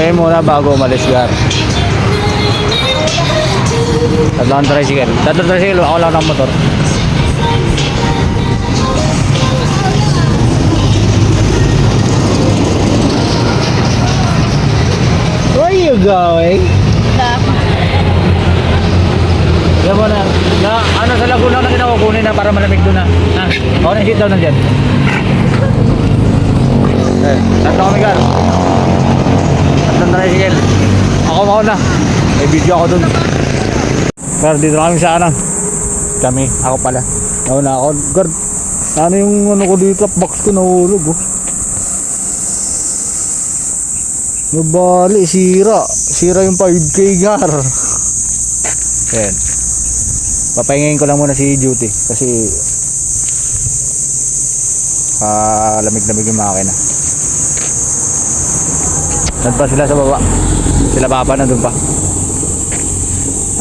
Antayin muna bago umalis, Gar. Tatlong tricycle. Ako lang ng motor. Where are you going? Yan mo na. Ano sa Laguna na kinakukunin na para malamig doon na. Ha? Ako na sit down na dyan. Saan kami, Gar? Tatlong tricycle. Ako mauna. May video ako doon. Gar, dito na kami sa ano. Ako pala. Nauna ako. Gar, ano yung ano ko dito? Box ko nahulog, oh. Nabali, sira yung 5K, Gar. Ayan, papahingin ko lang muna si Duty kasi lamig-lamig yung makina. Saan pa sila sa baba? Sila papa nandun pa.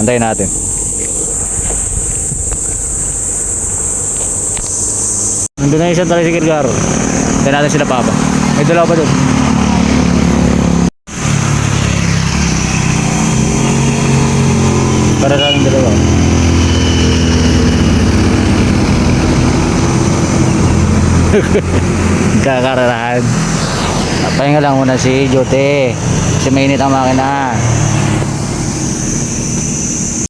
Antayin natin. Nandun na yung isang tricycle, Gar. Antayin natin sila papa. May dalawa pa dun. Para sa aking dalawa. Kakararahan. Pahinga lang muna si Jote kasi mainit ang makina.